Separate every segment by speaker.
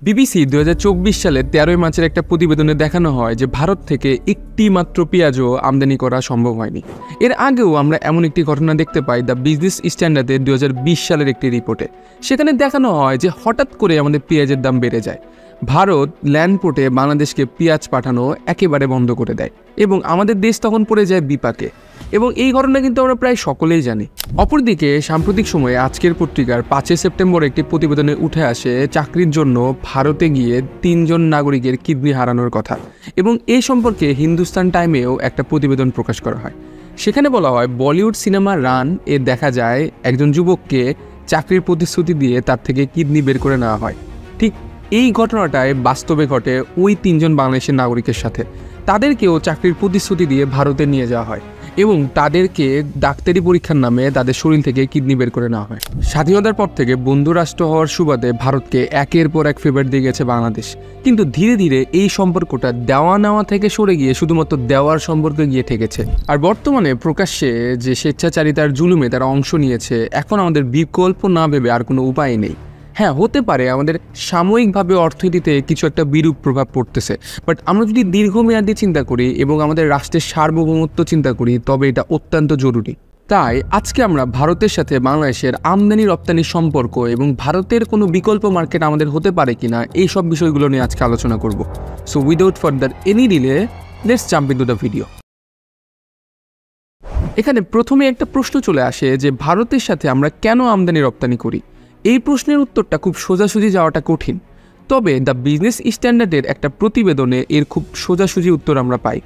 Speaker 1: BBC 2024 সালে 13 মার্চের একটা প্রতিবেদনে দেখানো হয় যে ভারত থেকে একটি মাত্র পেঁয়াজও আমদানি করা সম্ভব হয়নি। এর আগেও আমরা এমন একটি ঘটনা দেখতে পাই দ্য বিজনেস স্ট্যান্ডার্ডের 2020 সালের একটি রিপোর্টে। সেখানে দেখানো হয় যে হঠাৎ করে আমাদের পেঁয়াজের দাম বেড়ে যায়। ভারত ল্যান্ড পোর্টে বাংলাদেশকে পেঁয়াজ পাঠানো একেবারে বন্ধ করে দেয় এবং আমাদের দেশ তখন পড়ে যায় বিপাকে। এবং এই ঘটনা কিন্তু আমরা প্রায় সকলেই জানি। অপরদিকে সাম্প্রতিক সময়ে আজকের পত্রিকার 5 সেপ্টেম্বর একটি প্রতিবেদনে উঠে আসে চাকরির জন্য ভারতে গিয়ে 3 জন নাগরিকের কিডনি হারানোর কথা। এবং এই সম্পর্কে হিন্দুস্তান টাইমেও একটা প্রতিবেদন প্রকাশ করা হয়। সেখানে বলা হয় বলিউড সিনেমা রান এ দেখা যায় একজন যুবককে চাকরির প্রতিশ্রুতি দিয়ে তার থেকে কিডনি বের করে নেওয়া হয়। ঠিক এই ঘটনাটায় বাস্তবে ঘটে ওই 3 জন বাংলাদেশের নাগরিকের সাথে। তাদেরকেও চাকরির প্রতিশ্রুতি দিয়ে ভারতে নিয়ে যাওয়া হয় এবং তাদেরকে ডাক্তারি পরীক্ষার নামে তাদের শরীর থেকে কিডনি বের করে নেওয়া হয়। স্বাধীনতার পর থেকে বন্ধু রাষ্ট্র হওয়ার সুবাদে ভারতকে একের পর এক ফেভার দিয়ে গেছে বাংলাদেশ, কিন্তু ধীরে ধীরে এই সম্পর্কটা দেওয়া নেওয়া থেকে সরে গিয়ে শুধুমাত্র দেওয়ার সম্পর্কে গিয়ে ঠেকেছে। আর বর্তমানে প্রকাশ্যে যে স্বেচ্ছাচারিতার জুলুমে তারা অংশ নিয়েছে, এখন আমাদের বিকল্প না ভেবে আর কোনো উপায় নেই। হ্যাঁ, হতে পারে আমাদের সাময়িকভাবে অর্থনীতিতে কিছু একটা বিরূপ প্রভাব পড়তেছে, বাট আমরা যদি দীর্ঘমেয়াদী চিন্তা করি এবং আমাদের রাষ্ট্রের সার্বভৌমত্ব চিন্তা করি তবে এটা অত্যন্ত জরুরি। তাই আজকে আমরা ভারতের সাথে বাংলাদেশের আমদানি রপ্তানির সম্পর্ক এবং ভারতের কোনো বিকল্প মার্কেট আমাদের হতে পারে কিনা এই সব বিষয়গুলো নিয়ে আজকে আলোচনা করব। So without further any delay let's jump into the video. এখানে প্রথমে একটা প্রশ্ন চলে আসে যে ভারতের সাথে আমরা কেন আমদানি রপ্তানি করি। এই প্রশ্নের উত্তরটা খুব সোজাসুজি যাওয়াটা কঠিন, তবে দ্য বিজনেস স্ট্যান্ডার্ডের একটা প্রতিবেদনে এর খুব সোজাসুজি উত্তর আমরা পাই।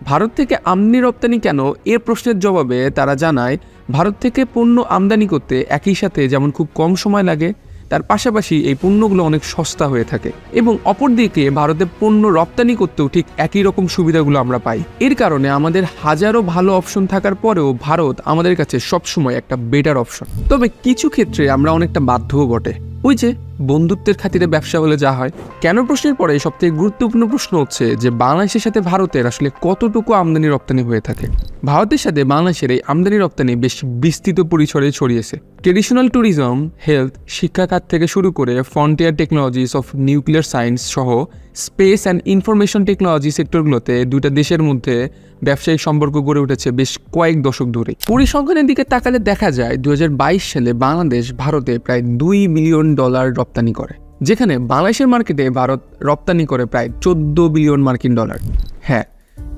Speaker 1: ভারত থেকে আমদানি রপ্তানি কেন, এর প্রশ্নের জবাবে তারা জানায় ভারত থেকে পণ্য আমদানি করতে একই সাথে যেমন খুব কম সময় লাগে, তার পাশাপাশি এই পণ্যগুলো অনেক সস্তা হয়ে থাকে এবং অপরদিকে ভারতে পণ্য রপ্তানি করতেও ঠিক একই রকম সুবিধাগুলো আমরা পাই। এর কারণে আমাদের হাজারো ভালো অপশন থাকার পরেও ভারত আমাদের কাছে সবসময় একটা বেটার অপশন। তবে কিছু ক্ষেত্রে আমরা অনেকটা বাধ্যও বটে। ওই যে বন্ধুত্বের খাতিরে ব্যবসা হলে যা হয়। কেন প্রশ্নের পরে সবথেকে গুরুত্বপূর্ণ প্রশ্ন হচ্ছে যে বাংলাদেশের সাথে ভারতের আসলে কতটুকু আমদানি রপ্তানি হয়ে থাকে। ভারতের সাথে বাংলাদেশের এই আমদানি রপ্তানি বেশ বিস্তৃত পরিসরে ছড়িয়েছে। ট্রেডিশনাল ট্যুরিজম, হেলথ, শিক্ষা খাত থেকে শুরু করে frontier technologies of nuclear science সহ স্পেস অ্যান্ড ইনফরমেশন টেকনোলজি সেক্টরগুলোতে দুইটা দেশের মধ্যে ব্যবসায়িক সম্পর্ক গড়ে উঠেছে বেশ কয়েক দশক ধরে। পরিসংখ্যানের দিকে তাকালে দেখা যায় 2022 সালে বাংলাদেশ ভারতে প্রায় $2 বিলিয়ন রপ্তানি করে, যেখানে বাংলাদেশের মার্কেটে ভারত রপ্তানি করে প্রায় $14 বিলিয়ন। হ্যাঁ,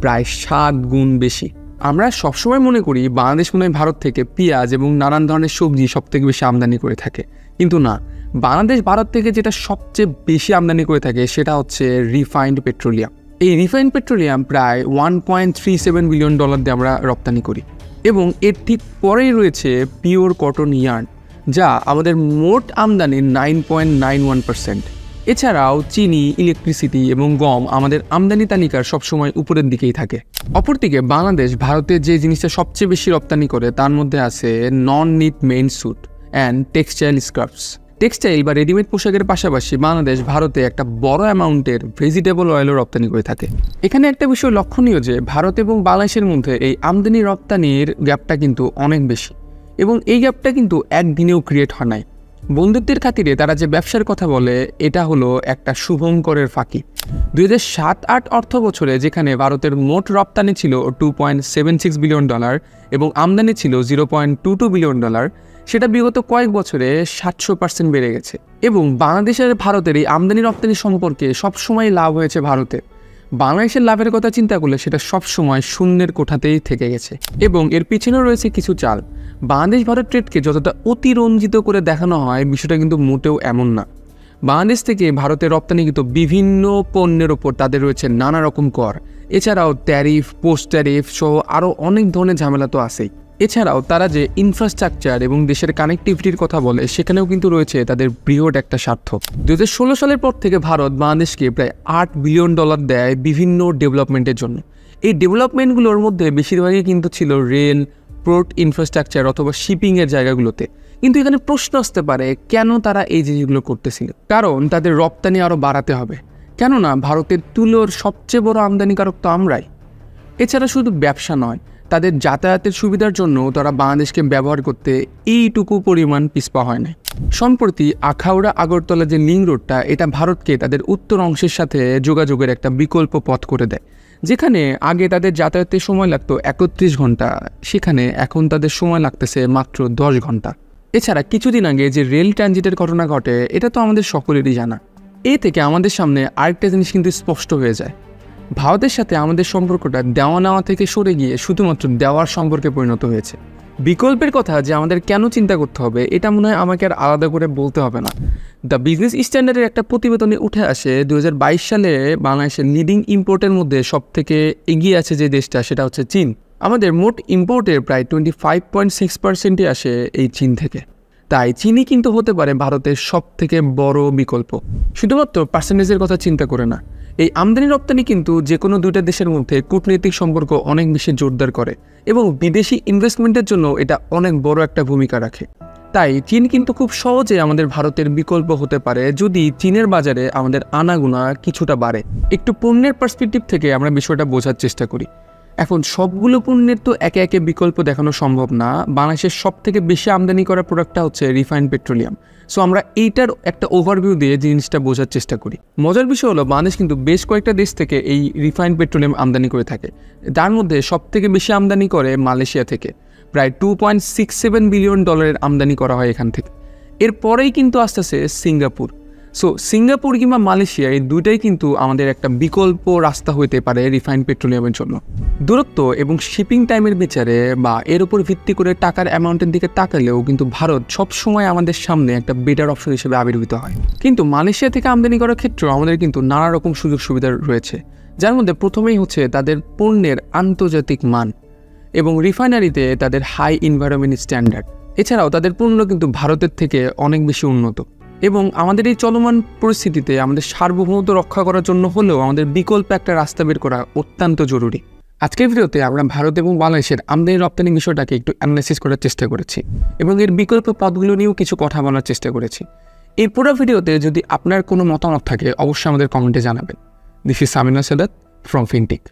Speaker 1: প্রায় 7 গুণ বেশি। আমরা সবসময় মনে করি বাংলাদেশ মনে হয় ভারত থেকে পেঁয়াজ এবং নানান ধরনের সবজি সব থেকে বেশি আমদানি করে থাকে, কিন্তু না, বাংলাদেশ ভারত থেকে যেটা সবচেয়ে বেশি আমদানি করে থাকে সেটা হচ্ছে রিফাইন্ড পেট্রোলিয়াম। এই রিফাইন্ড পেট্রোলিয়াম প্রায় $1.37 বিলিয়ন দিয়ে আমরা রপ্তানি করি এবং এর ঠিক পরেই রয়েছে পিওর কটন ইয়ার্ন, যা আমাদের মোট আমদানির 9.91%। এছাড়াও চিনি, ইলেকট্রিসিটি এবং গম আমাদের আমদানি তালিকার সবসময় উপরের দিকেই থাকে। অপরদিকে বাংলাদেশ ভারতে যে জিনিসটা সবচেয়ে বেশি রপ্তানি করে তার মধ্যে আছে non knit main suit and textile scarves. Textile বা রেডিমেড পোশাকের পাশাপাশি বাংলাদেশ ভারতে একটা বড় অ্যামাউন্টের ভেজিটেবল অয়েলও রপ্তানি করে থাকে। এখানে একটা বিষয় লক্ষণীয় যে ভারত এবং বাংলাদেশের মধ্যে এই আমদানি রপ্তানির গ্যাপটা কিন্তু অনেক বেশি এবং এই গ্যাপটা কিন্তু একদিনেও ক্রিয়েট হয় নাই। বন্ধুত্বের খাতিরে তারা যে ব্যবসার কথা বলে এটা হলো একটা শুভঙ্করের ফাঁকি। 2007-08 অর্থ বছরে যেখানে ভারতের মোট রপ্তানি ছিল $2.76 বিলিয়ন এবং আমদানি ছিল $0.22 বিলিয়ন, সেটা বিগত কয়েক বছরে 700% বেড়ে গেছে। এবং বাংলাদেশের ভারতের এই আমদানি রপ্তানি সম্পর্কে সবসময় লাভ হয়েছে ভারতে। বাংলাদেশের লাভের কথা চিন্তা করলে সেটা সবসময় শূন্যের কোঠাতেই থেকে গেছে এবং এর পিছনেও রয়েছে কিছু চাল। বাংলাদেশ ভারত ট্রেডকে যতটা অতিরঞ্জিত করে দেখানো হয় বিষয়টা কিন্তু মোটেও এমন না। বাংলাদেশ থেকে ভারতে রপ্তানিকৃত বিভিন্ন পণ্যের ওপর তাদের রয়েছে নানা রকম কর, এছাড়াও ট্যারিফ, পোস্ট ট্যারিফ সহ আরও অনেক ধরনের ঝামেলা তো আছেই। এছাড়াও তারা যে ইনফ্রাস্ট্রাকচার এবং দেশের কানেক্টিভিটির কথা বলে সেখানেও কিন্তু রয়েছে তাদের বৃহৎ একটা স্বার্থ। 2016 সালের পর থেকে ভারত বাংলাদেশকে প্রায় $8 বিলিয়ন দেয় বিভিন্ন ডেভেলপমেন্টের জন্য। এই ডেভেলপমেন্টগুলোর মধ্যে বেশিরভাগই কিন্তু ছিল রেল, পোর্ট ইনফ্রাস্ট্রাকচার অথবা শিপিংয়ের জায়গাগুলোতে। কিন্তু এখানে প্রশ্ন আসতে পারে কেন তারা এই জিনিসগুলো করতেছিল। কারণ তাদের রপ্তানি আরও বাড়াতে হবে, কেননা ভারতের তুলোর সবচেয়ে বড় আমদানিকারক তো আমরাই। এছাড়া শুধু ব্যবসা নয়, তাদের যাতায়াতের সুবিধার জন্য তারা বাংলাদেশকে ব্যবহার করতে এইটুকু পরিমাণ পিছপা হয় না। সম্প্রতি আখাউড়া আগরতলা যে লিঙ্ক রোডটা, এটা ভারতকে তাদের উত্তর অংশের সাথে যোগাযোগের একটা বিকল্প পথ করে দেয়। যেখানে আগে তাদের যাতায়াতে সময় লাগতো 31 ঘন্টা, সেখানে এখন তাদের সময় লাগতেছে মাত্র 10 ঘন্টা। এছাড়া কিছুদিন আগে যে রেল ট্রানজিটের ঘটনা ঘটে, এটা তো আমাদের সকলেরই জানা। এ থেকে আমাদের সামনে আরেকটা জিনিস কিন্তু স্পষ্ট হয়ে যায়, ভারতের সাথে আমাদের সম্পর্কটা দেওয়া নেওয়া থেকে সরে গিয়ে শুধুমাত্র দেওয়ার সম্পর্কে পরিণত হয়েছে। বিকল্পের কথা যে আমাদের কেন চিন্তা করতে হবে, এটা মনে হয় আমাকে আর আলাদা করে বলতে হবে না। দ্য বিজনেস স্ট্যান্ডার্ডের একটা প্রতিবেদনে উঠে আসে 2022 সালে বাংলাদেশের লিডিং ইম্পোর্টের মধ্যে সবথেকে এগিয়ে আছে যে দেশটা, সেটা হচ্ছে চীন। আমাদের মোট ইম্পোর্টের প্রায় 25.6%ই আসে এই চীন থেকে। তাই চীনই কিন্তু হতে পারে ভারতের সবথেকে বড় বিকল্প। শুধুমাত্র পার্সেন্টেজের কথা চিন্তা করে না, এই আমদানি রপ্তানি কিন্তু যে কোনো দুইটা দেশের মধ্যে কূটনৈতিক সম্পর্ক অনেক বেশি জোরদার করে এবং বিদেশি ইনভেস্টমেন্টের জন্য এটা অনেক বড় একটা ভূমিকা রাখে। তাই চীন কিন্তু খুব সহজে আমাদের ভারতের বিকল্প হতে পারে যদি চীনের বাজারে আমাদের আনাগোনা কিছুটা বাড়ে। একটু পণ্যের পার্সপেক্টিভ থেকে আমরা বিষয়টা বোঝার চেষ্টা করি। এখন সবগুলো পণ্যের তো একে একে বিকল্প দেখানো সম্ভব না। বাংলাদেশের সবথেকে বেশি আমদানি করা প্রোডাক্টটা হচ্ছে রিফাইন্ড পেট্রোলিয়াম। সো আমরা এইটার একটা ওভারভিউ দিয়ে জিনিসটা বোঝার চেষ্টা করি। মজার বিষয় হলো, বাংলাদেশ কিন্তু বেশ কয়েকটা দেশ থেকে এই রিফাইন্ড পেট্রোলিয়াম আমদানি করে থাকে। তার মধ্যে সবথেকে বেশি আমদানি করে মালয়েশিয়া থেকে, প্রায় $2.67 বিলিয়ন আমদানি করা হয় এখান থেকে। এরপরেই কিন্তু আসতেছে সিঙ্গাপুর। সো সিঙ্গাপুর কিংবা মালয়েশিয়া, এই দুইটাই কিন্তু আমাদের একটা বিকল্প রাস্তা হইতে পারে রিফাইন্ড পেট্রোলিয়ামের জন্য। দূরত্ব এবং শিপিং টাইমের বিচারে বা এর উপর ভিত্তি করে টাকার অ্যামাউন্টের দিকে তাকালেও কিন্তু ভারত সবসময় আমাদের সামনে একটা বেটার অপশন হিসেবে আবির্ভূত হয়। কিন্তু মালয়েশিয়া থেকে আমদানি করার ক্ষেত্রেও আমাদের কিন্তু নানা রকম সুযোগ সুবিধা রয়েছে, যার মধ্যে প্রথমেই হচ্ছে তাদের পণ্যের আন্তর্জাতিক মান এবং রিফাইনারিতে তাদের হাই এনভায়রনমেন্ট স্ট্যান্ডার্ড। এছাড়াও তাদের পণ্য কিন্তু ভারতের থেকে অনেক বেশি উন্নত। এবং আমাদের এই চলমান পরিস্থিতিতে আমাদের সার্বভৌমত্ব রক্ষা করার জন্য হলেও আমাদের বিকল্প একটা রাস্তা বের করা অত্যন্ত জরুরি। আজকের ভিডিওতে আমরা ভারত এবং বাংলাদেশের আমদানি রপ্তানি বিষয়টাকে একটু অ্যানালাইসিস করার চেষ্টা করেছি এবং এর বিকল্প পথগুলো নিয়েও কিছু কথা বলার চেষ্টা করেছি। এই পুরো ভিডিওতে যদি আপনার কোনো মতামত থাকে, অবশ্যই আমাদের কমেন্টে জানাবেন। This is Samina Sadat from fintech.